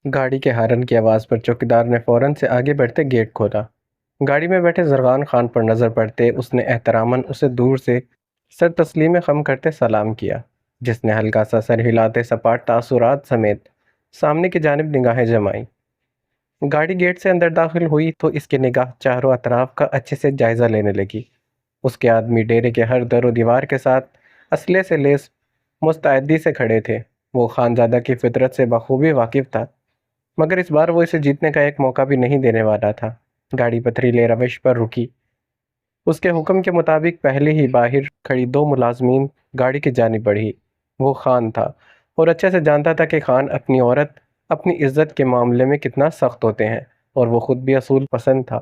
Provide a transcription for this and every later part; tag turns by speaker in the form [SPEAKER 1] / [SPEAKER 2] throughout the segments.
[SPEAKER 1] گاڑی کے ہارن کی آواز پر چوکیدار نے فوراً سے آگے بڑھتے گیٹ کھولا۔ گاڑی میں بیٹھے زرغان خان پر نظر پڑتے اس نے احتراماً اسے دور سے سر تسلیم خم کرتے سلام کیا، جس نے ہلکا سا سر ہلاتے سپاٹ تاثرات سمیت سامنے کی جانب نگاہیں جمائیں۔ گاڑی گیٹ سے اندر داخل ہوئی تو اس کی نگاہ چاروں اطراف کا اچھے سے جائزہ لینے لگی۔ اس کے آدمی ڈیرے کے ہر در و دیوار کے ساتھ اسلحے سے لیس مستعدی سے کھڑے تھے۔ وہ خانزادہ کی فطرت سے بخوبی واقف تھا، مگر اس بار وہ اسے جیتنے کا ایک موقع بھی نہیں دینے والا تھا۔ گاڑی پتھریلے روش پر رکی۔ اس کے حکم کے مطابق پہلے ہی باہر کھڑی دو ملازمین گاڑی کی جانب بڑھی۔ وہ خان تھا اور اچھے سے جانتا تھا کہ خان اپنی عورت اپنی عزت کے معاملے میں کتنا سخت ہوتے ہیں، اور وہ خود بھی اصول پسند تھا۔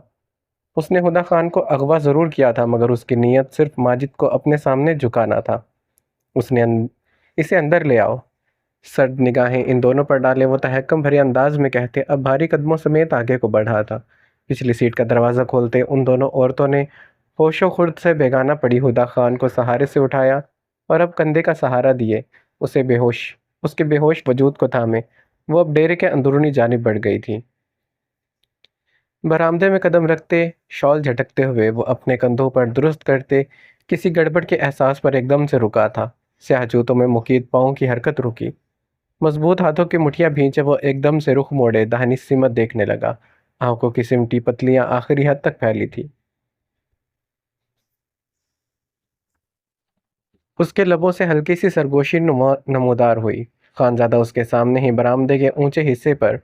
[SPEAKER 1] اس نے ہدیٰ خان کو اغوا ضرور کیا تھا، مگر اس کی نیت صرف ماجد کو اپنے سامنے جھکانا تھا۔ اس نے اسے اندر لے آؤ۔ سرد نگاہیں ان دونوں پر ڈالے وہ تحکم بھرے انداز میں کہتے اب بھاری قدموں سمیت آگے کو بڑھا تھا۔ پچھلی سیٹ کا دروازہ کھولتے ان دونوں عورتوں نے ہوش و خرد سے بیگانہ پڑی ہدیٰ خان کو سہارے سے اٹھایا اور اب کندھے کا سہارا دیے اس کے بے ہوش وجود کو تھامے وہ اب ڈیرے کے اندرونی جانب بڑھ گئی تھی۔ برآمدے میں قدم رکھتے، شال جھٹکتے ہوئے وہ اپنے کندھوں پر درست کرتے کسی گڑبڑ کے احساس پر ایک دم سے رکا تھا۔ سیاہ جوتوں میں مقید پاؤں کی حرکت رکی۔ مضبوط ہاتھوں کی مٹھیاں بھینچے وہ ایک دم سے رخ موڑے داہنی سمت دیکھنے لگا۔ آنکھوں کی سمٹی پتلیاں آخری حد تک پھیلی تھی۔ اس کے لبوں سے ہلکی سی سرگوشی نمودار ہوئی۔ خانزادہ اس کے سامنے ہی برآمدے کے اونچے حصے پر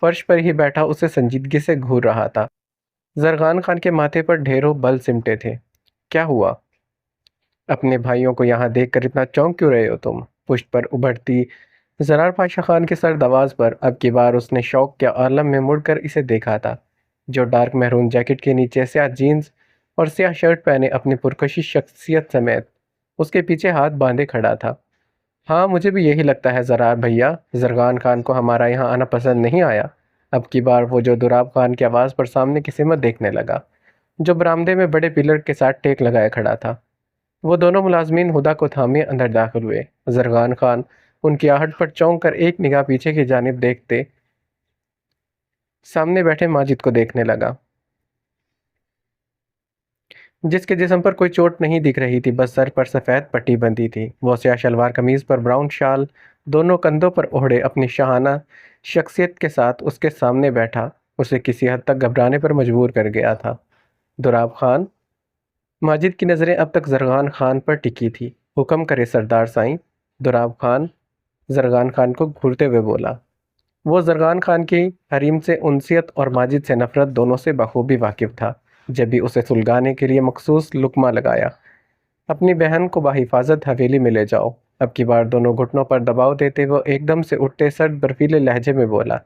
[SPEAKER 1] فرش پر ہی بیٹھا اسے سنجیدگی سے گھور رہا تھا۔ زرغان خان کے ماتھے پر ڈھیروں بل سمٹے تھے۔ کیا ہوا؟ اپنے بھائیوں کو یہاں دیکھ کر اتنا چونک کیوں رہے ہو تم؟ پشت پر ابھرتی زرار پاشا خان کی سرد آواز پر اب کی بار اس نے شوق کے عالم میں مڑ کر اسے دیکھا تھا، جو ڈارک میرون جیکٹ کے نیچے سیاہ جینز اور سیاہ شرٹ پہنے اپنی پرکشش شخصیت سمیت اس کے پیچھے ہاتھ باندھے کھڑا تھا۔ ہاں مجھے بھی یہی لگتا ہے زرار بھیا، زرغان خان کو ہمارا یہاں آنا پسند نہیں آیا۔ اب کی بار وہ جو دراب خان کی آواز پر سامنے کی سمت دیکھنے لگا، جو برآمدے میں بڑے پلر کے ساتھ ٹیک لگائے کھڑا تھا۔ وہ دونوں ملازمین ہدیٰ کو تھامے اندر داخل ہوئے۔ زرغان خان ان کی آہٹ پر چونک کر ایک نگاہ پیچھے کی جانب دیکھتے سامنے بیٹھے ماجد کو دیکھنے لگا، جس کے جسم پر کوئی چوٹ نہیں دکھ رہی تھی، بس سر پر سفید پٹی بندھی تھی۔ وہ سیاہ شلوار قمیض پر براؤن شال دونوں کندھوں پر اوڑھے اپنی شاہانہ شخصیت کے ساتھ اس کے سامنے بیٹھا اسے کسی حد تک گھبرانے پر مجبور کر گیا تھا۔ دراب خان؟ ماجد کی نظریں اب تک زرغان خان پر ٹکی تھی۔ حکم کرے سردار سائیں۔ دراب خان زرغان خان کو گھورتے ہوئے بولا۔ وہ زرغان خان کی حریم سے انسیت اور ماجد سے نفرت دونوں سے بخوبی واقف تھا۔ جب بھی اسے سلگانے کے لیے مخصوص لقمہ لگایا، اپنی بہن کو بحفاظت حویلی میں لے جاؤ۔ اب کی بار دونوں گھٹنوں پر دباؤ دیتے وہ ایک دم سے اٹھتے سرد برفیلے لہجے میں بولا۔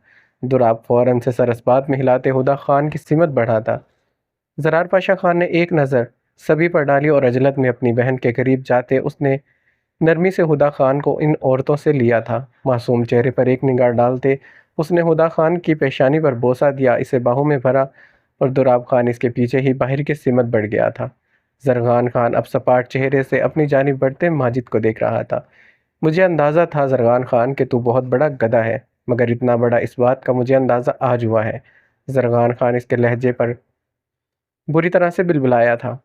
[SPEAKER 1] دراب فوراً سے سر اسبات میں ہلاتے ہدیٰ خان کی سمت بڑھا تھا۔ زرار پاشا خان نے ایک نظر سبھی پر ڈالی اور عجلت میں اپنی بہن کے قریب جاتے اس نے نرمی سے ہدیٰ خان کو ان عورتوں سے لیا تھا۔ معصوم چہرے پر ایک نگاہ ڈالتے اس نے ہدیٰ خان کی پیشانی پر بوسہ دیا، اسے باہوں میں بھرا اور دراب خان اس کے پیچھے ہی باہر کی سمت بڑھ گیا تھا۔ زرغان خان اب سپاٹ چہرے سے اپنی جانب بڑھتے ماجد کو دیکھ رہا تھا۔ مجھے اندازہ تھا زرغان خان کہ تو بہت بڑا گدھا ہے، مگر اتنا بڑا اس بات کا مجھے اندازہ آج ہوا ہے۔ زرغان خان اس کے لہجے پر بری طرح سے بلبلایا تھا۔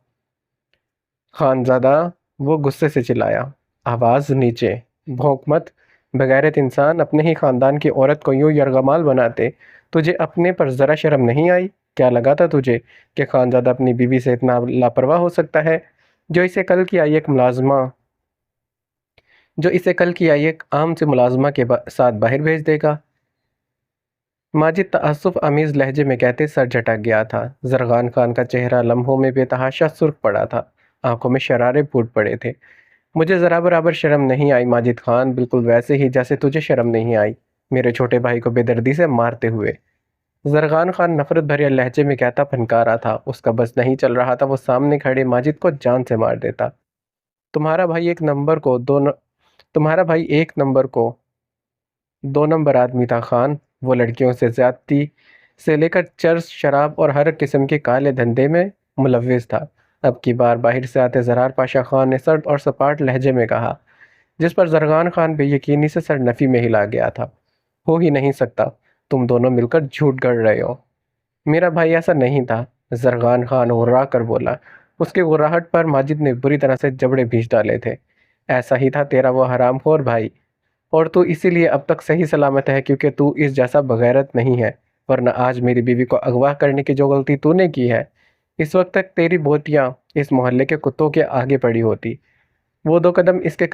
[SPEAKER 1] خانزادہ، وہ غصے سے چلایا، آواز نیچے، بھونک مت، بغیرت انسان، اپنے ہی خاندان کی عورت کو یوں یرغمال بناتے، تجھے اپنے پر ذرا شرم نہیں آئی؟ کیا لگا تھا تجھے کہ خانزادہ اپنی بیوی سے اتنا لاپرواہ ہو سکتا ہے، جو اسے کل کی آئی ایک عام سے ملازمہ کے ساتھ باہر بھیج دے گا؟ ماجد تعصب آمیز لہجے میں کہتے سر جھٹک گیا تھا۔ زرغان خان کا چہرہ لمحوں میں بے تحاشا سرخ پڑا تھا، آنکھوں میں شرارے پھوٹ پڑے تھے۔ مجھے ذرا برابر شرم نہیں آئی ماجد خان، بالکل ویسے ہی جیسے تجھے شرم نہیں آئی میرے چھوٹے بھائی کو بے دردی سے مارتے ہوئے۔ زرغان خان نفرت بھرے لہجے میں کہتا پھنکارا تھا، اس کا بس نہیں چل رہا تھا، وہ سامنے کھڑے ماجد کو جان سے مار دیتا۔ تمہارا بھائی ایک نمبر کو دو نمبر آدمی تھا خان، وہ لڑکیوں سے زیادتی سے لے کر چرس، شراب اور ہر قسم کے کالے دھندے میں ملوث تھا۔ اب کی بار باہر سے آتے زرار پاشا خان نے سرد اور سپاٹ لہجے میں کہا، جس پر زرغان خان بے یقینی سے سر نفی میں ہلا گیا تھا۔ ہو ہی نہیں سکتا، تم دونوں مل کر جھوٹ گڑھ رہے ہو۔ میرا بھائی ایسا نہیں تھا، زرغان خان غرا کر بولا۔ اس کی غراہٹ پر ماجد نے بری طرح سے جبڑے بھیج ڈالے تھے۔ ایسا ہی تھا تیرا وہ حرام خور بھائی، اور تو اسی لیے اب تک صحیح سلامت ہے کیونکہ تو اس جیسا بغیرت نہیں ہے، ورنہ آج میری بیوی کو اغوا کرنے کی جو غلطی تو نے کی ہے، اس وقت تک تیری بوتیاں اس محلے کے کتوں کے آگے پڑی ہوتی۔ وہ دو قدم اس کے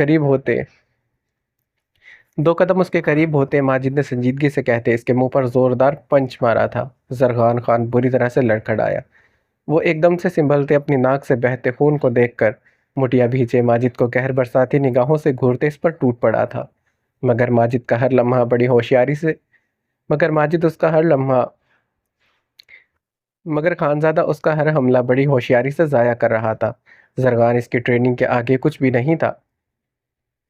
[SPEAKER 1] قریب ہوتے ماجد نے سنجیدگی سے کہتے اس کے منہ پر زوردار پنچ مارا تھا۔ زرغان خان بری طرح سے لڑکھڑایا۔ وہ ایک دم سے سنبھلتے اپنی ناک سے بہتے خون کو دیکھ کر مٹیا بھیجے ماجد کو قہر برساتی نگاہوں سے گھورتے اس پر ٹوٹ پڑا تھا۔ مگر ماجد کا ہر لمحہ بڑی ہوشیاری سے مگر ماجد اس کا ہر لمحہ مگر خانزادہ اس کا ہر حملہ بڑی ہوشیاری سے ضائع کر رہا تھا۔ زرغان اس کی ٹریننگ کے آگے کچھ بھی نہیں تھا۔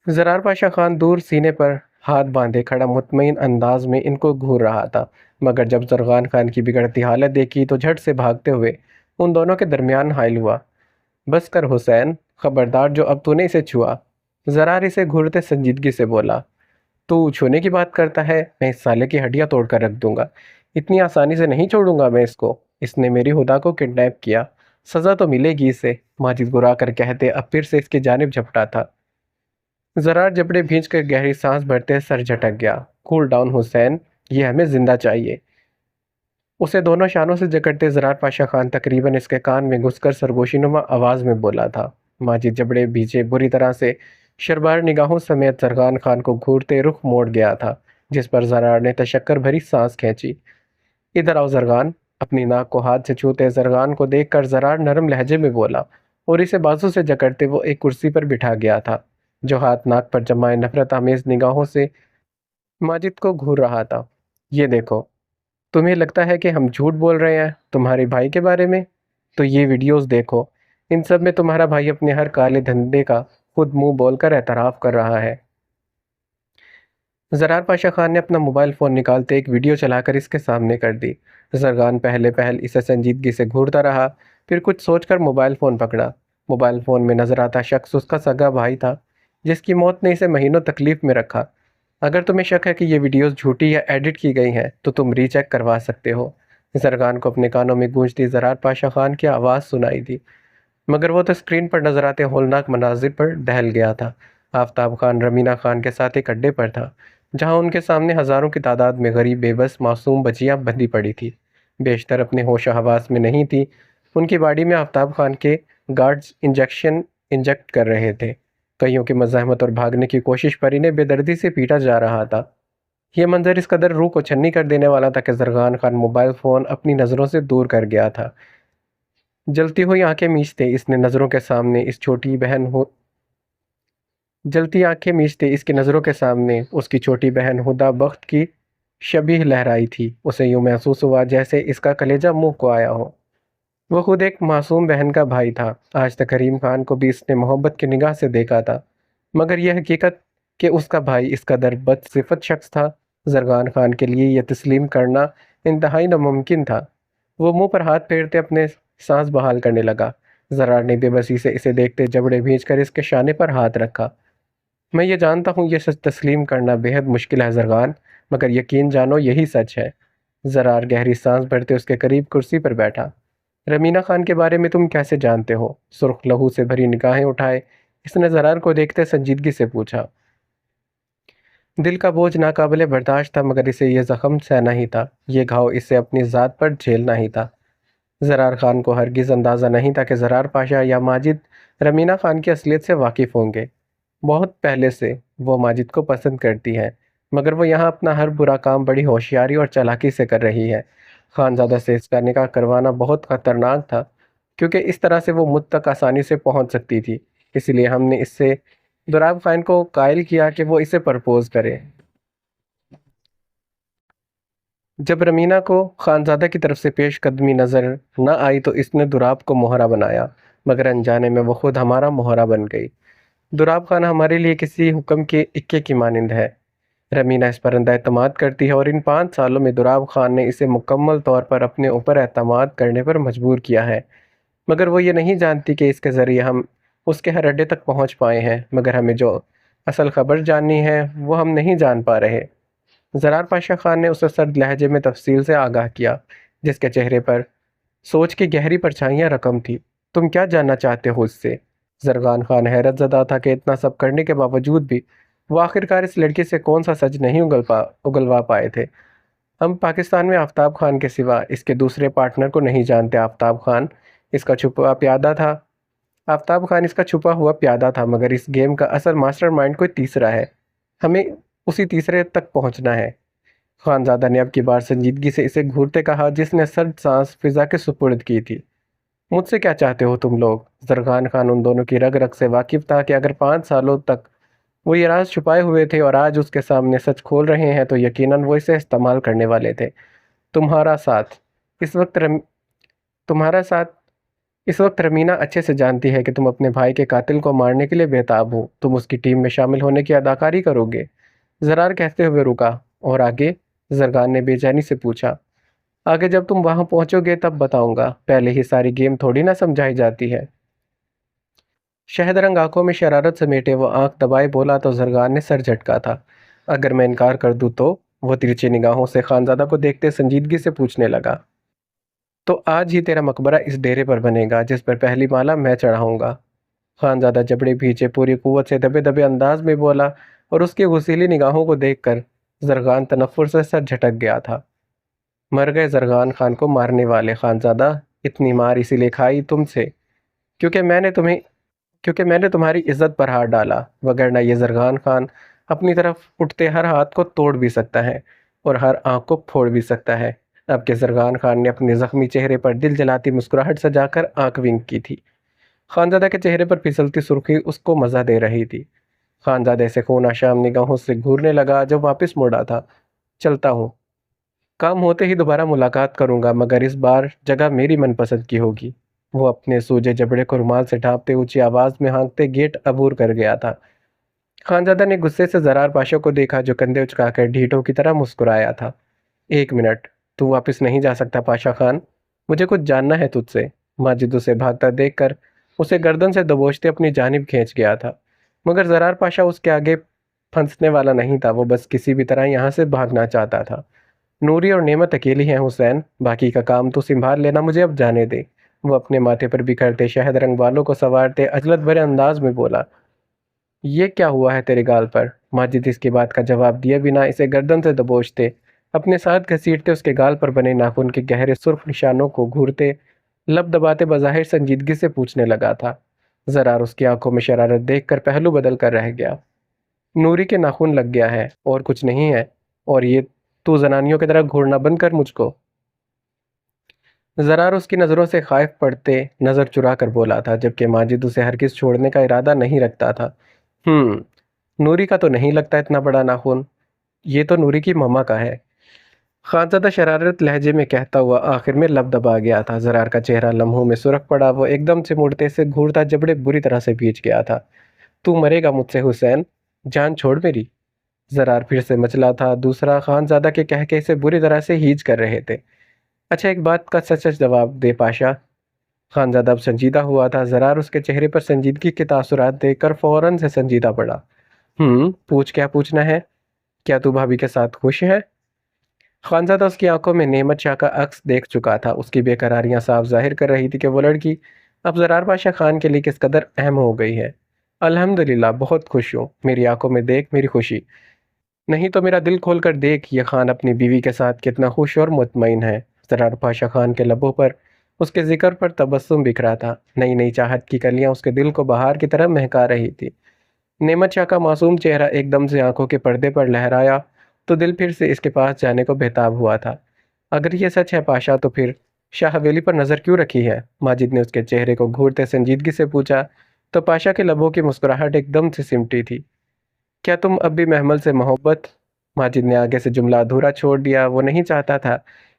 [SPEAKER 1] زرار پاشا خان دور سینے پر ہاتھ باندھے کھڑا مطمئن انداز میں ان کو گھور رہا تھا، مگر جب زرغان خان کی بگڑتی حالت دیکھی تو جھٹ سے بھاگتے ہوئے ان دونوں کے درمیان حائل ہوا۔ بس کر حسین، خبردار جو اب تو نے اسے چھوا۔ زرار اسے گھورتے سنجیدگی سے بولا۔ تو چھونے کی بات کرتا ہے، میں اس سالے کی ہڈیاں توڑ کر رکھ دوں گا، اتنی آسانی سے نہیں چھوڑوں گا میں اس کو۔ اس نے میری ہدا کو کڈنیپ کیا، سزا تو ملے گی اسے، ماجد گرا کر کہتے اب پھر سے اس کی جانب جھپٹا تھا۔ زرار جبڑے بھیج کر گہری سانس بھرتے سر جھٹک گیا۔ کول ڈاؤن حسین، یہ ہمیں زندہ چاہیے۔ اسے دونوں شانوں سے جکڑتے زرار پاشا خان تقریباً اس کے کان میں گھس کر سرگوشی نما آواز میں بولا تھا۔ ماجد جبڑے بھیجے بری طرح سے شربار نگاہوں سمیت زرغان خان کو گھورتے رخ موڑ گیا تھا، جس پر زرار نے تشکر بھری سانس کھینچی۔ ادھر آؤ زرغان، اپنی ناک کو ہاتھ سے چھوتے زرغان کو دیکھ کر زرار نرم لہجے میں بولا، اور اسے بازو سے جکڑتے وہ ایک کرسی پر بٹھا گیا تھا، جو ہاتھ ناک پر جمائے نفرت آمیز نگاہوں سے ماجد کو گھور رہا تھا۔ یہ دیکھو، تمہیں لگتا ہے کہ ہم جھوٹ بول رہے ہیں تمہارے بھائی کے بارے میں؟ تو یہ ویڈیوز دیکھو، ان سب میں تمہارا بھائی اپنے ہر کالے دھندے کا خود منہ بول کر اعتراف کر رہا ہے۔ زرار پاشا خان نے اپنا موبائل فون نکالتے ایک ویڈیو چلا کر اس کے سامنے کر دی۔ زرغان پہلے اسے سنجیدگی سے گھورتا رہا، پھر کچھ سوچ کر موبائل فون پکڑا۔ موبائل فون میں نظر آتا شخص اس کا سگا بھائی تھا، جس کی موت نے اسے مہینوں تکلیف میں رکھا۔ اگر تمہیں شک ہے کہ یہ ویڈیوز جھوٹی یا ایڈٹ کی گئی ہیں تو تم ری چیک کروا سکتے ہو۔ زرغان کو اپنے کانوں میں گونجتی زرار پاشا خان کی آواز سنائی دی، مگر وہ تو اسکرین پر نظر آتے ہولناک مناظر پر دہل گیا تھا۔ آفتاب خان رمینا خان کے ساتھ ایک اڈے پر تھا، جہاں ان کے سامنے ہزاروں کی تعداد میں غریب بے بس معصوم بچیاں بندھی پڑی تھی۔ بیشتر اپنے ہوش و حواس میں نہیں تھی۔ ان کی باڈی میں آفتاب خان کے گارڈز انجیکٹ کر رہے تھے۔ کئیوں کی مزاحمت اور بھاگنے کی کوشش پر انہیں بے دردی سے پیٹا جا رہا تھا۔ یہ منظر اس قدر روح کو چھنی کر دینے والا تھا کہ زرغان خان موبائل فون اپنی نظروں سے دور کر گیا تھا۔ جلتی ہوئی آنکھیں میچتے اس کی نظروں کے سامنے اس کی چھوٹی بہن ہدا بخت کی شبیہ لہرائی تھی۔ اسے یوں محسوس ہوا جیسے اس کا کلیجہ منہ کو آیا ہو۔ وہ خود ایک معصوم بہن کا بھائی تھا۔ آج تک کریم خان کو بھی اس نے محبت کی نگاہ سے دیکھا تھا، مگر یہ حقیقت کہ اس کا بھائی اس قدر بد صفت شخص تھا، زرغان خان کے لیے یہ تسلیم کرنا انتہائی ناممکن تھا۔ وہ منہ پر ہاتھ پھیرتے اپنے سانس بحال کرنے لگا۔ زرار نے بے بسی سے اسے دیکھتے جبڑے بھیج کر اس کے شانے پر ہاتھ رکھا۔ میں یہ جانتا ہوں یہ سچ تسلیم کرنا بے حد مشکل ہے زرغان، مگر یقین جانو یہی سچ ہے۔ زرار گہری سانس بھرتے اس کے قریب کرسی پر بیٹھا۔ رمینا خان کے بارے میں تم کیسے جانتے ہو؟ سرخ لہو سے بھری نگاہیں اٹھائے اس نے زرار کو دیکھتے سنجیدگی سے پوچھا۔ دل کا بوجھ ناقابل برداشت تھا، مگر اسے یہ زخم سہنا ہی تھا، یہ گھاؤ اسے اپنی ذات پر جھیلنا ہی تھا۔ زرار خان کو ہرگز اندازہ نہیں تھا کہ زرار پاشا یا ماجد رمینا خان کی اصلیت سے واقف ہوں گے۔ بہت پہلے سے وہ ماجد کو پسند کرتی ہے، مگر وہ یہاں اپنا ہر برا کام بڑی ہوشیاری اور چالاکی سے کر رہی ہے۔ خانزادہ سے اس کا نکاح کروانا بہت خطرناک تھا، کیونکہ اس طرح سے وہ مجھ تک آسانی سے پہنچ سکتی تھی۔ اس لیے ہم نے اس سے دراب خان کو قائل کیا کہ وہ اسے پرپوز کرے۔ جب رمینا کو خانزادہ کی طرف سے پیش قدمی نظر نہ آئی تو اس نے دراب کو مہرہ بنایا، مگر انجانے میں وہ خود ہمارا مہرہ بن گئی۔ دراب خان ہمارے لیے کسی حکم کے اکے کی مانند ہے۔ رمینا اس پر اندھا اعتماد کرتی ہے، اور ان 5 سالوں میں دراب خان نے اسے مکمل طور پر اپنے اوپر اعتماد کرنے پر مجبور کیا ہے، مگر وہ یہ نہیں جانتی کہ اس کے ذریعے ہم اس کے ہر اڈے تک پہنچ پائے ہیں، مگر ہمیں جو اصل خبر جاننی ہے وہ ہم نہیں جان پا رہے۔ زرار پاشا خان نے اسے سرد لہجے میں تفصیل سے آگاہ کیا، جس کے چہرے پر سوچ کی گہری پرچھائیاں رقم تھی۔ تم کیا جاننا چاہتے ہو اس سے؟ زرغان خان حیرت زدہ تھا کہ اتنا سب کرنے کے باوجود بھی وہ آخرکار اس لڑکی سے کون سا سچ نہیں اگلوا پائے تھے۔ ہم پاکستان میں آفتاب خان کے سوا اس کے دوسرے پارٹنر کو نہیں جانتے۔ آفتاب خان اس کا چھپا پیادہ تھا آفتاب خان اس کا چھپا ہوا پیادہ تھا، مگر اس گیم کا اصل ماسٹر مائنڈ کوئی تیسرا ہے۔ ہمیں اسی تیسرے تک پہنچنا ہے۔ خانزادہ نے اب کی بار سنجیدگی سے اسے گھورتے کہا، جس نے سرد سانس فضا کے سپرد کی تھی۔ مجھ سے کیا چاہتے ہو تم لوگ؟ زرغان خان ان دونوں کی رگ رگ سے واقف تھا کہ اگر 5 سالوں تک وہ یہ راز چھپائے ہوئے تھے اور آج اس کے سامنے سچ کھول رہے ہیں تو یقیناً وہ اسے استعمال کرنے والے تھے۔ تمہارا ساتھ اس وقت رم... تمہارا ساتھ اس وقت رمینا اچھے سے جانتی ہے کہ تم اپنے بھائی کے قاتل کو مارنے کے لیے بےتاب ہو۔ تم اس کی ٹیم میں شامل ہونے کی اداکاری کرو گے؟ زرار کہتے ہوئے رکا۔ اور آگے؟ زرغان نے بے چینی سے پوچھا۔ آگے جب تم وہاں پہنچو گے تب بتاؤں گا، پہلے ہی ساری گیم تھوڑی نہ سمجھائی جاتی ہے۔ شہد رنگ آنکھوں میں شرارت سمیٹے وہ آنکھ دبائے بولا تو زرغان نے سر جھٹکا تھا۔ اگر میں انکار کر دوں تو؟ وہ ترچھی نگاہوں سے خانزادہ کو دیکھتے سنجیدگی سے پوچھنے لگا۔ تو آج ہی تیرا مقبرہ اس ڈیرے پر بنے گا جس پر پہلی مالا میں چڑھاؤں گا۔ خانزادہ جبڑے بھیچے پوری قوت سے دبے دبے انداز میں بولا، اور اس کی غسیلی نگاہوں کو دیکھ کر زرغان تنفر سے سر جھٹک گیا تھا۔ مر گئے زرغان خان کو مارنے والے خانزادہ، اتنی مار اسی لیے کھائی تم سے کیونکہ میں نے تمہاری عزت پر ہاتھ ڈالا، وگرنہ یہ زرغان خان اپنی طرف اٹھتے ہر ہاتھ کو توڑ بھی سکتا ہے اور ہر آنکھ کو پھوڑ بھی سکتا ہے۔ اب کہ زرغان خان نے اپنے زخمی چہرے پر دل جلاتی مسکراہٹ سجا کر آنکھ ونک کی تھی۔ خانزادہ کے چہرے پر پھسلتی سرخی اس کو مزہ دے رہی تھی۔ خانزادہ سے خون آشام نگاہوں سے گھورنے لگا جب واپس موڑا تھا۔ چلتا ہوں، کام ہوتے ہی دوبارہ ملاقات کروں گا، مگر اس بار جگہ میری من پسند کی ہوگی۔ وہ اپنے سوجے جبڑے کو رومال سے ڈھانپتے اونچی آواز میں ہانکتے گیٹ عبور کر گیا تھا۔ خانزادہ نے غصے سے زرار پاشا کو دیکھا جو کندھے اچکا کر ڈھیٹوں کی طرح مسکرایا تھا۔ 1 منٹ، تو واپس نہیں جا سکتا پاشا خان؟ مجھے کچھ جاننا ہے تجھ سے۔ ماجد اسے بھاگتا دیکھ کر اسے گردن سے دبوچتے اپنی جانب کھینچ گیا تھا، مگر زرار پاشا اس کے آگے پھنسنے والا نہیں تھا۔ وہ بس کسی بھی طرح یہاں سے بھاگنا چاہتا تھا۔ نوری اور نعمت اکیلی ہیں حسین، باقی کا کام تو سنبھال لینا، مجھے اب جانے دے۔ وہ اپنے ماتھے پر بکھرتے شہد رنگ بالوں کو سنوارتے عجلت بھرے انداز میں بولا۔ یہ کیا ہوا ہے تیرے گال پر؟ ماجد اس کی بات کا جواب دیے بنا اسے گردن سے دبوچتے اپنے ساتھ گھسیٹتے اس کے گال پر بنے ناخن کے گہرے سرخ نشانوں کو گھورتے لب دباتے بظاہر سنجیدگی سے پوچھنے لگا تھا۔ زرار اس کی آنکھوں میں شرارت دیکھ کر پہلو بدل کر رہ گیا۔ نوری کے ناخن لگ گیا ہے اور کچھ نہیں ہے، اور یہ تو زنانیوں کی طرح گھورنا بند کر مجھ کو۔ زرار اس کی نظروں سے خائف پڑتے نظر چرا کر بولا تھا، جبکہ ماجد اسے ہرگز چھوڑنے کا ارادہ نہیں رکھتا تھا۔ نوری کا تو نہیں لگتا اتنا بڑا ناخن، یہ تو نوری کی ماما کا ہے۔ خانزادہ شرارت لہجے میں کہتا ہوا آخر میں لب دبا گیا تھا۔ زرار کا چہرہ لمحوں میں سرخ پڑا، وہ ایک دم سے مڑتے سے گھورتا جبڑے بری طرح سے بھیج گیا تھا۔ تو مرے گا مجھ سے حسین، جان چھوڑ میری۔ زرار پھر سے مچلا تھا، دوسرا خانزادہ کے کہکے سے بری طرح سے ہیج کر رہے تھے۔ اچھا ایک بات کا سچ سچ جواب دے پاشا۔ خانزادہ اب سنجیدہ ہوا تھا۔ زرار اس کے چہرے پر سنجیدگی کے تاثرات دیکھ کر فوراً سے سنجیدہ پڑا۔ پوچھ، کیا پوچھنا ہے؟ کیا تو بھابھی کے ساتھ خوش ہے؟ خانزادہ اس کی آنکھوں میں نعمت شاہ کا عکس دیکھ چکا تھا۔ اس کی بے قراریاں صاف ظاہر کر رہی تھی کہ وہ لڑکی اب زرار پاشا خان کے لیے کس قدر اہم ہو گئی ہے۔ الحمدللہ، بہت خوش ہوں۔ میری آنکھوں میں دیکھ میری خوشی، نہیں تو میرا دل کھول کر دیکھ یہ خان اپنی بیوی کے ساتھ کتنا خوش اور مطمئن ہے۔ زرار پاشا خان کے لبوں پر اس کے ذکر پر تبسم بکھرا تھا۔ نئی نئی چاہت کی کلیاں اس کے دل کو بہار کی طرح مہکا رہی تھی۔ نعمت شاہ کا معصوم چہرہ ایک دم سے آنکھوں کے پردے پر لہرایا تو دل پھر سے اس کے پاس جانے کو بےتاب ہوا تھا۔ اگر یہ سچ ہے پاشا تو پھر شاہ حویلی پر نظر کیوں رکھی ہے؟ ماجد نے اس کے چہرے کو گھورتے سنجیدگی سے پوچھا تو پاشا کے لبوں کی مسکراہٹ ایک دم سے سمٹی تھی۔ کیا تم اب بھی محمل سے محبت؟ ماجد نے آگے سے جملہ ادھورا چھوڑ دیا۔ وہ نہیں چاہتا تھا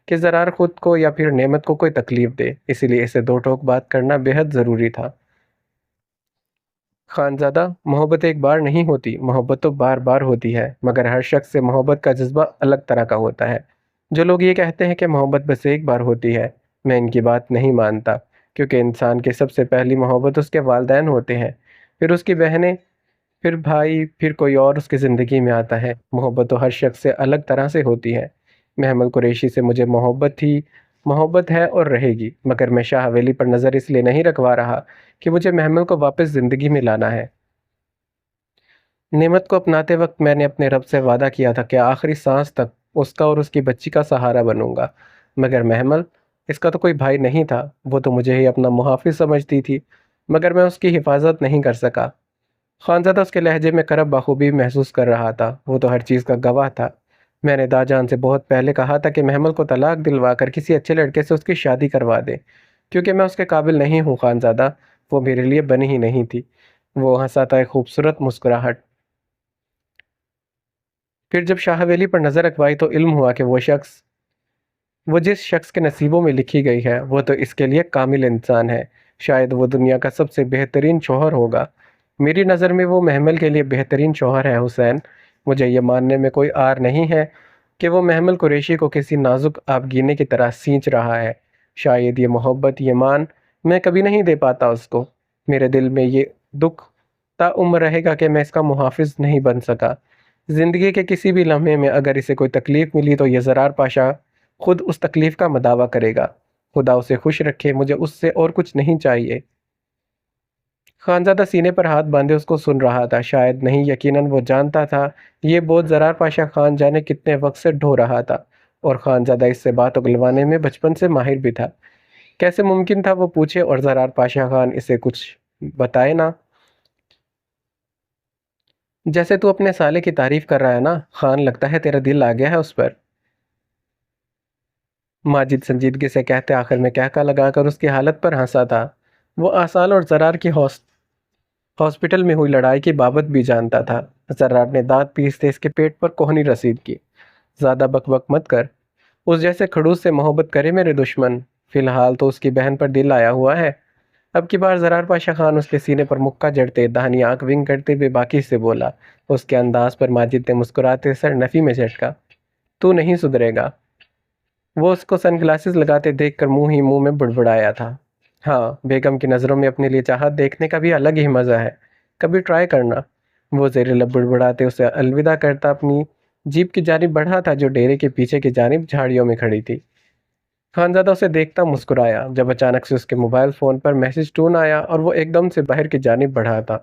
[SPEAKER 1] کہ زرار خود کو یا پھر نعمت کو کوئی تکلیف دے، اسی لیے اسے دو ٹوک بات کرنا بے حد ضروری تھا۔ خانزادہ، محبت ایک بار نہیں ہوتی، محبت تو بار بار ہوتی ہے، مگر ہر شخص سے محبت کا جذبہ الگ طرح کا ہوتا ہے۔ جو لوگ یہ کہتے ہیں کہ محبت بس ایک بار ہوتی ہے، میں ان کی بات نہیں مانتا، کیونکہ انسان کی سب سے پہلی محبت اس کے والدین ہوتے ہیں، پھر اس کی بہنیں، پھر بھائی، پھر کوئی اور اس کی زندگی میں آتا ہے۔ محبت تو ہر شخص سے الگ طرح سے ہوتی ہے۔ محمل قریشی سے مجھے محبت ہے اور رہے گی، مگر میں شاہ حویلی پر نظر اس لیے نہیں رکھوا رہا کہ مجھے محمل کو واپس زندگی میں لانا ہے۔ نعمت کو اپناتے وقت میں نے اپنے رب سے وعدہ کیا تھا کہ آخری سانس تک اس کا اور اس کی بچی کا سہارا بنوں گا، مگر محمل، اس کا تو کوئی بھائی نہیں تھا، وہ تو مجھے ہی اپنا محافظ سمجھتی تھی، مگر میں اس کی حفاظت نہیں کر سکا۔ خانزادہ اس کے لہجے میں کرب بخوبی محسوس کر رہا تھا، وہ تو ہر چیز کا گواہ تھا۔ میں نے داجان سے بہت پہلے کہا تھا کہ محمل کو طلاق دلوا کر کسی اچھے لڑکے سے اس کی شادی کروا دے، کیونکہ میں اس کے قابل نہیں ہوں خانزادہ، وہ میرے لیے بنی ہی نہیں تھی۔ وہ ہنسا تھا، ایک خوبصورت مسکراہٹ۔ پھر جب شاہ حویلی پر نظر رکھوائی تو علم ہوا کہ وہ جس شخص کے نصیبوں میں لکھی گئی ہے وہ تو اس کے لیے کامل انسان ہے۔ شاید وہ دنیا کا سب سے بہترین شوہر ہوگا۔ میری نظر میں وہ محمل کے لیے بہترین شوہر ہے حسین۔ مجھے یہ ماننے میں کوئی عار نہیں ہے کہ وہ محمل قریشی کو کسی نازک آبگینے کی طرح سینچ رہا ہے۔ شاید یہ محبت، یہ مان میں کبھی نہیں دے پاتا اس کو۔ میرے دل میں یہ دکھ تا عمر رہے گا کہ میں اس کا محافظ نہیں بن سکا۔ زندگی کے کسی بھی لمحے میں اگر اسے کوئی تکلیف ملی تو یہ زرار پاشا خود اس تکلیف کا مداوع کرے گا۔ خدا اسے خوش رکھے، مجھے اس سے اور کچھ نہیں چاہیے۔ خانزادہ سینے پر ہاتھ باندھے اس کو سن رہا تھا، شاید نہیں، یقیناً وہ جانتا تھا یہ بوجھ زرار پاشا خان جانے کتنے وقت سے ڈھو رہا تھا، اور خانزادہ اس سے بات اگلوانے میں بچپن سے ماہر بھی تھا۔ کیسے ممکن تھا وہ پوچھے اور زرار پاشا خان اسے کچھ بتائے نہ؟ جیسے تو اپنے سالے کی تعریف کر رہا ہے نا خان، لگتا ہے تیرا دل آ گیا ہے اس پر۔ ماجد سنجیدگی سے کہتے آخر میں کہکا لگا کر اس کی حالت پر ہنسا تھا۔ وہ آسال اور زرار کی ہاسپٹل میں ہوئی لڑائی کی بابت بھی جانتا تھا۔ زرار نے دانت پیستے اس کے پیٹ پر کوہنی رسید کی۔ زیادہ بک بک مت کر، اس جیسے کھڑوس سے محبت کرے میرے دشمن، فی الحال تو اس کی بہن پر دل آیا ہوا ہے۔ اب کی بار زرار پاشا خان اس کے سینے پر مکہ جڑتے، دہنی آنکھ ونگ کرتے ہوئے باقی سے بولا۔ اس کے انداز پر ماجد نے مسکراتے سر نفی میں جھٹکا۔ تو نہیں سدھرے گا؟ وہ اس کو سن گلاسز لگاتے دیکھ کر منہ ہی منہ میں بڑبڑایا تھا۔ ہاں، بیگم کی نظروں میں اپنے لیے چاہت دیکھنے کا بھی الگ ہی مزہ ہے، کبھی ٹرائی کرنا۔ وہ زیر لب بڑبڑاتے اسے الوداع کرتا اپنی جیپ کی جانب بڑھا تھا جو ڈیرے کے پیچھے کی جانب جھاڑیوں میں کھڑی تھی۔ خانزادہ اسے دیکھتا مسکرایا جب اچانک سے اس کے موبائل فون پر میسج ٹون آیا اور وہ ایک دم سے باہر کی جانب بڑھا تھا۔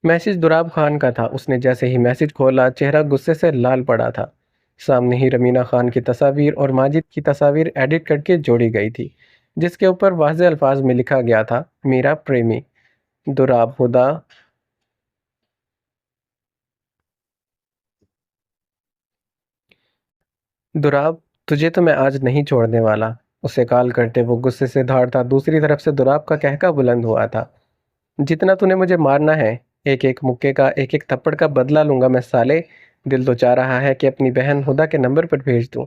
[SPEAKER 1] میسج دراب خان کا تھا۔ اس نے جیسے ہی میسج کھولا چہرہ غصے سے لال پڑا تھا۔ سامنے ہی رمینہ خان کی تصاویر اور ماجد کی تصاویر ایڈٹ کر کے جوڑی گئی تھی، جس کے اوپر واضح الفاظ میں لکھا گیا تھا، میرا پریمی دراب خدا۔ دراب، تجھے تو میں آج نہیں چھوڑنے والا، اسے کال کرتے وہ غصے سے دھاڑتا۔ دوسری طرف سے دراب کا کہکا بلند ہوا تھا، جتنا تو نے مجھے مارنا ہے، ایک ایک مکے کا، ایک ایک تھپڑ کا بدلہ لوں گا میں سالے۔ دل تو چاہ رہا ہے کہ اپنی بہن ہدا کے نمبر پر بھیج دوں۔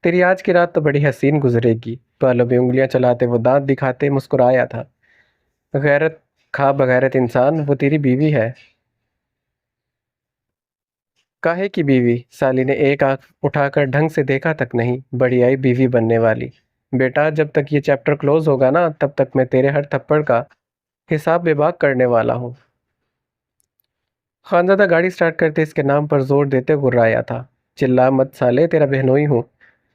[SPEAKER 1] تیری آج کی رات تو بڑی حسین گزرے گی۔ بالوں میں انگلیاں چلاتے وہ دانت دکھاتے مسکرایا تھا۔ غیرت کھا بغیرت انسان، وہ تیری بیوی ہے۔ کاہے کی بیوی؟ سالی نے ایک آنکھ اٹھا کر ڈھنگ سے دیکھا تک نہیں، بڑی آئی بیوی بننے والی۔ بیٹا، جب تک یہ چیپٹر کلوز ہوگا نا تب تک میں تیرے ہر تھپڑ کا حساب بے باک کرنے والا ہوں۔ خانزادہ گاڑی سٹارٹ کرتے اس کے نام پر زور دیتے گرایا تھا۔ چلا مت سالے، تیرا بہنوئی ہوں۔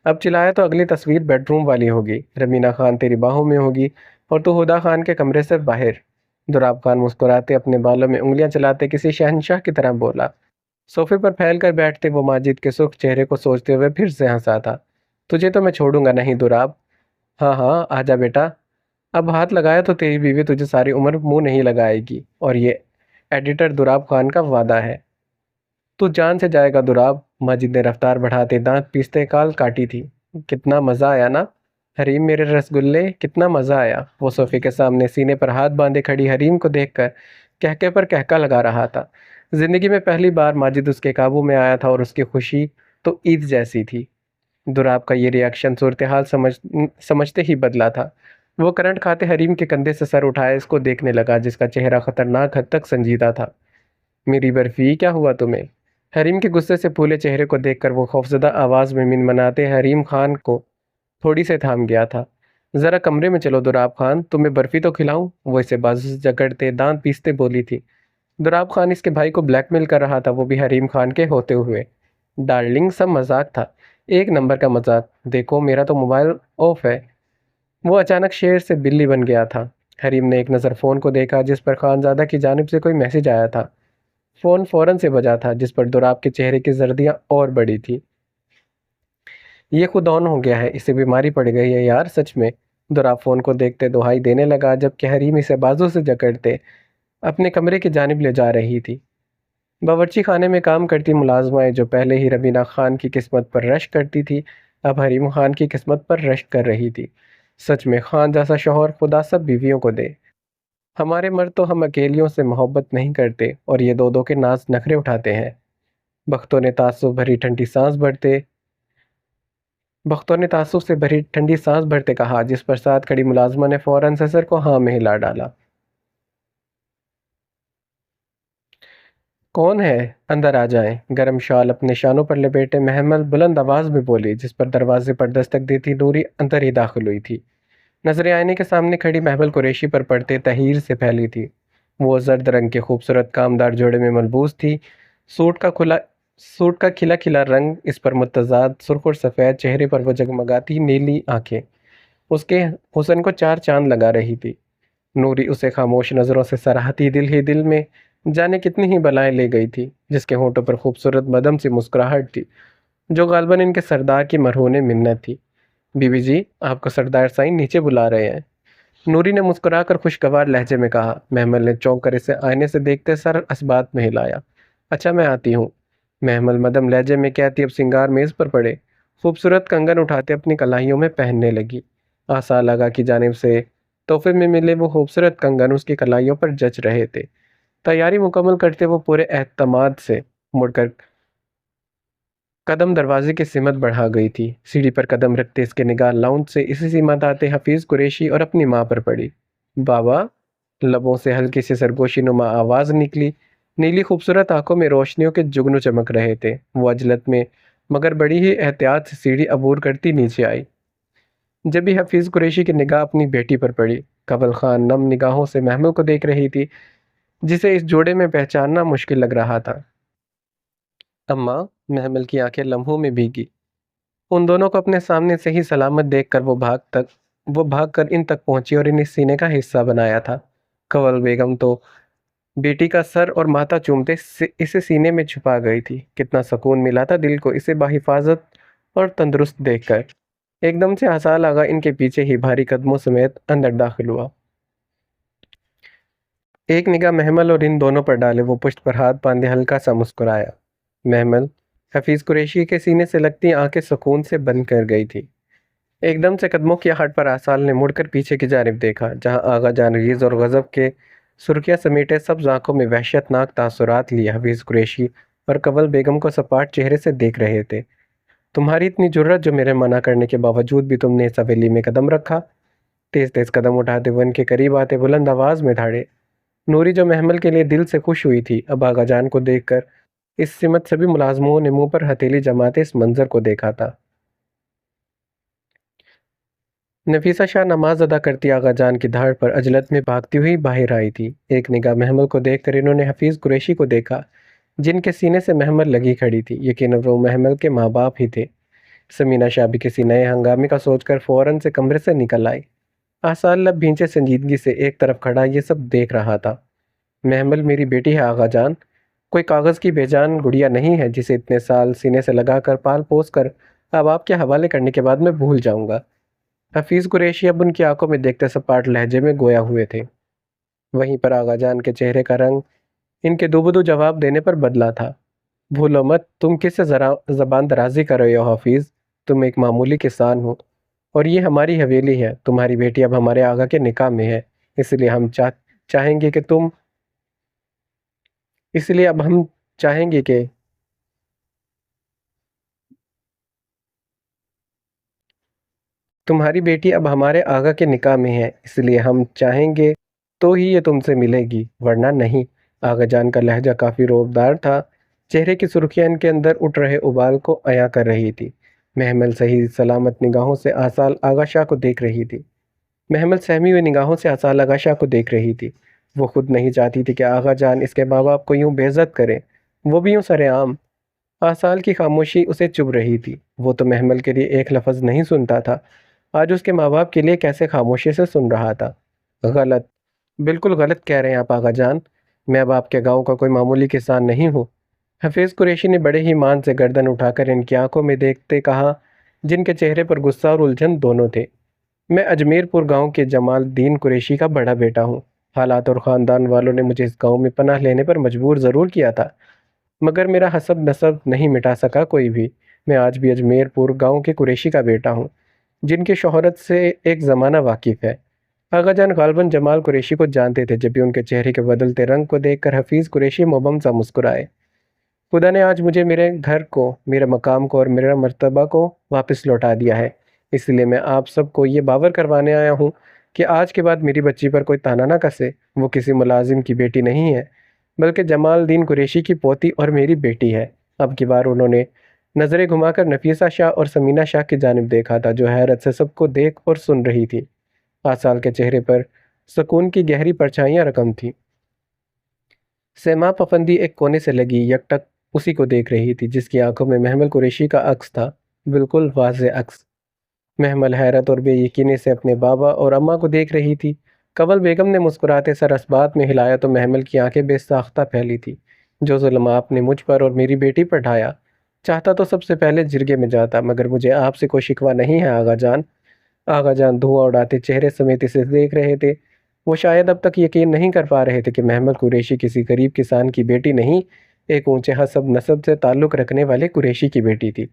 [SPEAKER 1] اب چلایا تو اگلی تصویر بیڈ روم والی ہوگی، رمینہ خان تیری باہوں میں ہوگی اور تو ہدا خان کے کمرے سے باہر۔ دراب خان مسکراتے اپنے بالوں میں انگلیاں چلاتے کسی شہنشاہ کی طرح بولا۔ صوفے پر پھیل کر بیٹھتے وہ ماجد کے سرخ چہرے کو سوچتے ہوئے پھر سے ہنسا تھا۔ تجھے تو میں چھوڑوں گا نہیں دراب۔ ہاں ہاں، آجا بیٹا، اب ہاتھ لگایا تو تیری بیوی تجھے ساری عمر منہ نہیں لگائے گی، اور یہ ایڈیٹر دراب خان کا وعدہ ہے۔ تو جان سے جائے گا دراب۔ ماجد نے رفتار بڑھاتے دانت پیستے کال کاٹی تھی۔ کتنا مزہ آیا نا حریم میرے رسگلے، کتنا مزہ آیا۔ وہ صوفے کے سامنے سینے پر ہاتھ باندھے کھڑی حریم کو دیکھ کر کہکے پر کہکا لگا رہا تھا۔ زندگی میں پہلی بار ماجد اس کے قابو میں آیا تھا اور اس کی خوشی تو عید جیسی تھی۔ دراب کا یہ ری ایکشن صورتحال سمجھتے ہی بدلا تھا۔ وہ کرنٹ کھاتے حریم کے کندھے سے سر اٹھائے اس کو دیکھنے لگا، جس کا چہرہ خطرناک حد تک سنجیدہ تھا۔ میری برفی، کیا ہوا تمہیں؟ حریم کے غصے سے پھولے چہرے کو دیکھ کر وہ خوفزدہ آواز میں منمناتے حریم خان کو تھوڑی سے تھام گیا تھا۔ ذرا کمرے میں چلو دراب خان، تمہیں برفی تو کھلاؤں؟ وہ اسے بازو سے جکڑتے دانت پیستے بولی تھی۔ دراب خان اس کے بھائی کو بلیک میل کر رہا تھا، وہ بھی حریم خان کے ہوتے ہوئے۔ ڈارلنگ سب مذاق تھا، ایک نمبر کا مذاق۔ دیکھو میرا تو موبائل آف ہے۔ وہ اچانک شیر سے بلی بن گیا تھا۔ حریم نے ایک نظر فون کو دیکھا جس پر خانزادہ کی جانب سے کوئی میسج آیا تھا۔ فون فوراً سے بجا تھا جس پر دراب کے چہرے کی زردیاں اور بڑی تھی۔ یہ خود آن ہو گیا ہے، اسے بیماری پڑ گئی ہے یار سچ میں۔ دراب فون کو دیکھتے دہائی دینے لگا جبکہ حریم اسے بازو سے جکڑتے اپنے کمرے کی جانب لے جا رہی تھی۔ باورچی خانے میں کام کرتی ملازمائیں جو پہلے ہی ربینہ خان کی قسمت پر رشک کرتی تھی، اب حریم خان کی قسمت پر رشک کر رہی تھی۔ سچ میں خان جیسا شوہر خدا سب بیویوں کو دے۔ ہمارے مرد تو ہم اکیلیوں سے محبت نہیں کرتے اور یہ دو کے ناز نخرے اٹھاتے ہیں۔ بختوں نے تعصب سے بھری ٹھنڈی سانس بھرتے کہا، جس پر ساتھ کھڑی ملازمہ نے فوراً سے سر کو ہاں میں ہلا ڈالا۔ کون ہے؟ اندر آ جائیں۔ گرم شال اپنے شانوں پر لپیٹے محمل بلند آواز میں بولی، جس پر دروازے پر دستک دیتی نوری اندر ہی داخل ہوئی تھی۔ نظریں آئینے کے سامنے کھڑی محمل قریشی پر پڑتے تحیر سے پھیلی تھی۔ وہ زرد رنگ کے خوبصورت کامدار جوڑے میں ملبوس تھی۔ سوٹ کا کھلا کھلا رنگ، اس پر متضاد سرخ اور سفید چہرے پر وہ جگمگاتی نیلی آنکھیں اس کے حسن کو چار چاند لگا رہی تھی۔ نوری اسے خاموش نظروں سے سراہتی دل ہی دل میں جانے کتنی ہی بلائیں لے گئی تھی، جس کے ہونٹوں پر خوبصورت مدم سی مسکراہٹ تھی جو غالباً ان کے سردار کی مرہون منت تھی۔ بی بی جی، آپ کو سردار سائن نیچے بلا رہے ہیں، نوری نے مسکرا کر خوشگوار لہجے میں کہا۔ محمل نے چونک کر اسے آئینے سے دیکھتے سر اسبات میں ہلایا۔ اچھا میں آتی ہوں، محمل مدم لہجے میں کہتی اب سنگار میز پر پڑے خوبصورت کنگن اٹھاتے اپنی کلائیوں میں پہننے لگی۔ آسال آغا کی جانب سے تحفے میں ملے وہ خوبصورت کنگن اس کی کلائیوں پر جچ رہے تھے۔ تیاری مکمل کرتے وہ پورے اعتماد سے مڑ کر قدم دروازے کی سمت بڑھا گئی تھی۔ سیڑھی پر قدم رکھتے اس کے نگاہ لاؤنج سے اسی سمت آتے حفیظ قریشی اور اپنی ماں پر پڑی۔ بابا، لبوں سے ہلکی سی سرگوشی نما آواز نکلی۔ نیلی خوبصورت آنکھوں میں روشنیوں کے جگنو چمک رہے تھے۔ وہ عجلت میں مگر بڑی ہی احتیاط سے سیڑھی عبور کرتی نیچے آئی۔ جب بھی حفیظ قریشی کی نگاہ اپنی بیٹی پر پڑی، قبل خان نم نگاہوں سے محمل کو دیکھ رہی تھی جسے اس جوڑے میں پہچاننا مشکل لگ رہا تھا۔ اماں، محمل کی آنکھیں لمحوں میں بھیگی۔ ان دونوں کو اپنے سامنے سے ہی سلامت دیکھ کر وہ بھاگ کر ان تک پہنچی اور انہیں سینے کا حصہ بنایا تھا۔ قول بیگم تو بیٹی کا سر اور ماتھا چومتے اسے سینے میں چھپا گئی تھی۔ کتنا سکون ملا تھا دل کو اسے باحفاظت اور تندرست دیکھ کر۔ ایک دم سے آسال آغا ان کے پیچھے ہی بھاری قدموں سمیت اندر داخل ہوا۔ ایک نگاہ محمل اور ان دونوں پر ڈالے وہ پشت پر ہاتھ باندھے ہلکا سا مسکرایا۔ محمل، حفیظ قریشی کے سینے سے لگتی آنکھیں سکون سے بند کر گئی تھی۔ ایک دم سے قدموں کی آہٹ پر آسال نے مڑ کر پیچھے کی جانب دیکھا، جہاں آغا جانریز اور غضب کے سرخیاں سمیٹے سبز آنکھوں میں وحشت ناک تاثرات لیے حفیظ قریشی اور قول بیگم کو سپاٹ چہرے سے دیکھ رہے تھے۔ تمہاری اتنی جرت جو میرے منع کرنے کے باوجود بھی تم نے اس حویلی میں قدم رکھا؟ تیز تیز قدم اٹھاتے وہ ان کے قریب آتے بلند آواز میں دھاڑے۔ نوری جو محمل کے لیے دل سے خوش ہوئی تھی، اب آغا جان کو دیکھ کر اس سمت سبھی ملازموں نے منہ پر ہتھیلی جماتے اس منظر کو دیکھا تھا۔ نفیسہ شاہ نماز ادا کرتی آغا جان کی دھاڑ پر عجلت میں بھاگتی ہوئی باہر آئی تھی۔ ایک نگاہ محمل کو دیکھ کر انہوں نے حفیظ قریشی کو دیکھا، جن کے سینے سے محمل لگی کھڑی تھی۔ یقیناً وہ محمل کے ماں باپ ہی تھے۔ سمینہ شاہ بھی کسی نئے ہنگامے کا سوچ کر فوراً سے کمرے سے نکل آئی۔ آسال لب بھینچے سنجیدگی سے ایک طرف کھڑا یہ سب دیکھ رہا تھا۔ محمل میری بیٹی ہے آغا جان، کوئی کاغذ کی بے جان گڑیا نہیں ہے جسے اتنے سال سینے سے لگا کر پال پوس کر اب آپ کے حوالے کرنے کے بعد میں بھول جاؤں گا۔ حفیظ قریشی اب ان کی آنکھوں میں دیکھتے سپاٹ لہجے میں گویا ہوئے تھے۔ وہیں پر آغا جان کے چہرے کا رنگ ان کے دوبدو جواب دینے پر بدلا تھا۔ بھولو مت تم کس سے زبان درازی کر رہے ہو حفیظ، تم ایک معمولی کسان ہو اور یہ ہماری حویلی ہے۔ تمہاری بیٹی اب ہمارے آغا کے نکاح میں ہے، اس لیے اب ہم چاہیں گے کہ تمہاری بیٹی اب ہمارے آغا کے نکاح میں ہے، اس لیے ہم چاہیں گے تو ہی یہ تم سے ملے گی، ورنہ نہیں۔ آغا جان کا لہجہ کافی رعبدار تھا، چہرے کی سرخیاں ان کے اندر اٹھ رہے ابال کو عیاں کر رہی تھی۔ محمل صحیح سلامت نگاہوں سے آسال آغا شاہ کو دیکھ رہی تھی۔ وہ خود نہیں چاہتی تھی کہ آغا جان اس کے ماں باپ کو یوں بے عزت کریں، وہ بھی یوں سر عام۔ آسال کی خاموشی اسے چبھ رہی تھی، وہ تو محمل کے لیے ایک لفظ نہیں سنتا تھا، آج اس کے ماں باپ کے لیے کیسے خاموشی سے سن رہا تھا۔ غلط، بالکل غلط کہہ رہے ہیں آپ آغا جان، میں اب آپ کے گاؤں کا کوئی معمولی کسان نہیں ہوں۔ حفیظ قریشی نے بڑے ہی مان سے گردن اٹھا کر ان کی آنکھوں میں دیکھتے کہا، جن کے چہرے پر غصہ اور الجھن دونوں تھے۔ میں اجمیر پور گاؤں کے جمال الدین قریشی کا بڑا بیٹا ہوں۔ حالات اور خاندان والوں نے مجھے اس گاؤں میں پناہ لینے پر مجبور ضرور کیا تھا، مگر میرا حسب نسب نہیں مٹا سکا کوئی بھی۔ میں آج بھی اجمیر پور گاؤں کے قریشی کا بیٹا ہوں، جن کی شہرت سے ایک زمانہ واقف ہے۔ آغا جان غالباً جمال قریشی کو جانتے تھے، جب بھی ان کے چہرے کے بدلتے رنگ کو دیکھ کر حفیظ قریشی مبہم سا مسکرائے۔ خدا نے آج مجھے میرے گھر کو، میرے مقام کو اور میرے مرتبہ کو واپس لوٹا دیا ہے، اس لیے میں آپ سب کو یہ باور کروانے آیا ہوں کہ آج کے بعد میری بچی پر کوئی طعنہ نہ کسے۔ وہ کسی ملازم کی بیٹی نہیں ہے، بلکہ جمال الدین قریشی کی پوتی اور میری بیٹی ہے۔ اب کی بار انہوں نے نظریں گھما کر نفیسہ شاہ اور سمینہ شاہ کی جانب دیکھا تھا، جو حیرت سے سب کو دیکھ اور سن رہی تھی۔ آسال کے چہرے پر سکون کی گہری پرچھائیاں رقم تھیں۔ سیما پفندی ایک کونے سے لگی یک ٹک اسی کو دیکھ رہی تھی، جس کی آنکھوں میں محمل قریشی کا عکس تھا، بالکل واضح عکس۔ محمل حیرت اور بے یقینی سے اپنے بابا اور اماں کو دیکھ رہی تھی۔ کنول بیگم نے مسکراتے سر اس بات میں ہلایا تو محمل کی آنکھیں بے ساختہ پھیلی تھی۔ جو ظلم آپ نے مجھ پر اور میری بیٹی پر ڈھایا، چاہتا تو سب سے پہلے جرگے میں جاتا، مگر مجھے آپ سے کوئی شکوہ نہیں ہے آغا جان۔ آغا جان دھواں اڑاتے چہرے سمیت اسے دیکھ رہے تھے۔ وہ شاید اب تک یقین نہیں کر پا رہے تھے کہ محمل قریشی کسی غریب کسان کی بیٹی نہیں، ایک اونچے حسب نسب سے تعلق رکھنے والے قریشی کی بیٹی تھی۔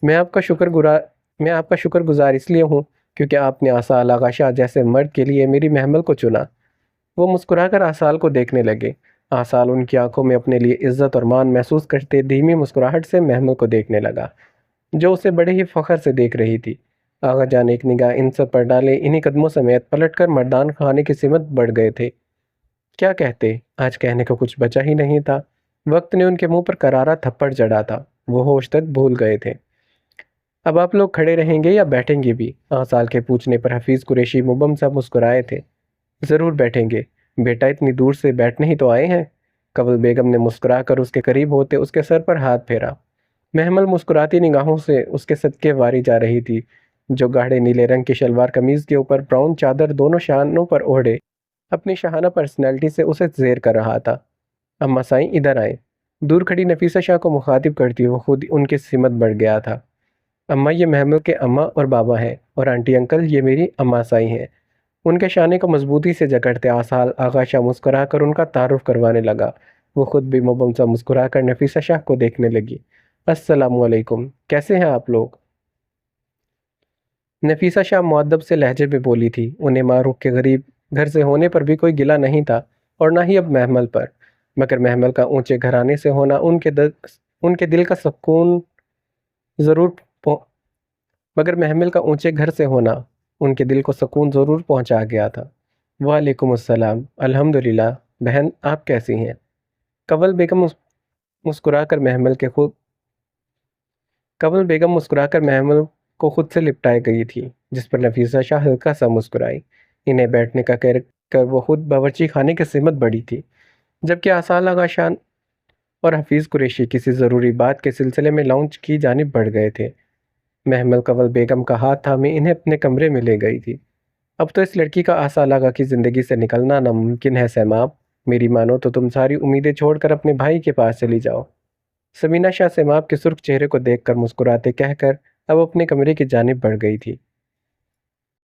[SPEAKER 1] میں آپ کا شکر گزار اس لیے ہوں کیونکہ آپ نے آسال آغا شاہ جیسے مرد کے لیے میری محمل کو چنا۔ وہ مسکرا کر آسال کو دیکھنے لگے۔ آسال ان کی آنکھوں میں اپنے لیے عزت اور مان محسوس کرتے دھیمی مسکراہٹ سے محمل کو دیکھنے لگا، جو اسے بڑے ہی فخر سے دیکھ رہی تھی۔ آغا جان ایک نگاہ ان سب پر ڈالے انہی قدموں سمیت پلٹ کر مردان خانے کی سمت بڑھ گئے تھے۔ کیا کہتے؟ آج کہنے کو کچھ بچا ہی نہیں تھا۔ وقت نے ان کے منہ پر کرارا تھپڑ جڑا تھا، وہ ہوش تک بھول گئے تھے۔ اب آپ لوگ کھڑے رہیں گے یا بیٹھیں گے بھی؟ آسال کے پوچھنے پر حفیظ قریشی مبہم سا مسکرائے تھے۔ ضرور بیٹھیں گے بیٹا، اتنی دور سے بیٹھنے ہی تو آئے ہیں۔ کنول بیگم نے مسکرا کر اس کے قریب ہوتے اس کے سر پر ہاتھ پھیرا۔ محمل مسکراتی نگاہوں سے اس کے صدقے واری جا رہی تھی، جو گاڑھے نیلے رنگ کی شلوار قمیض کے اوپر براؤن چادر دونوں شانوں پر اوڑھے اپنی شاہانہ پرسنالٹی سے اسے زیر کر رہا تھا۔ اماں سائیں ادھر آئیں۔ دور کھڑی نفیسہ شاہ کو مخاطب کرتی وہ خود ان کی سمت بڑھ گیا تھا۔ اماں، یہ محمل کے اماں اور بابا ہیں، اور آنٹی انکل یہ میری اماں سائی ہیں۔ ان کے شانے کو مضبوطی سے جکڑتے آسال آغا شاہ مسکرا کر ان کا تعارف کروانے لگا۔ وہ خود بھی مبہم سا مسکرا کر نفیسہ شاہ کو دیکھنے لگی۔ السلام علیکم، کیسے ہیں آپ لوگ؟ نفیسہ شاہ مؤدب سے لہجے میں بولی تھی۔ انہیں معروف کے غریب گھر سے ہونے پر بھی کوئی گلہ نہیں تھا، اور نہ ہی اب محمل پر، مگر محمل کا اونچے گھرانے سے ہونا ان کے دل کا سکون ضرور مگر محمل کا اونچے گھر سے ہونا ان کے دل کو سکون ضرور پہنچا گیا تھا۔ وعلیکم السلام، الحمدللہ، بہن آپ کیسی ہیں؟ کنول بیگم مسکرا کر محمل کو خود سے لپٹائے گئی تھی، جس پر نفیسہ شاہ ہلکا سا مسکرائی۔ انہیں بیٹھنے کا کہہ کر وہ خود باورچی خانے کی سمت بڑھی تھی، جبکہ آسال آغا شاہ اور حفیظ قریشی کسی ضروری بات کے سلسلے میں لاؤنج کی جانب بڑھ گئے تھے۔ محمل کنول بیگم کا ہاتھ تھامے انہیں اپنے کمرے میں لے گئی تھی۔ اب تو اس لڑکی کا آسال آغا کی زندگی سے نکلنا ناممکن ہے سیماب، میری مانو تو تم ساری امیدیں چھوڑ کر اپنے بھائی کے پاس چلی جاؤ۔ سمینہ شاہ سیماب کے سرخ چہرے کو دیکھ کر مسکراتے کہہ کر اب اپنے کمرے کی جانب بڑھ گئی تھی۔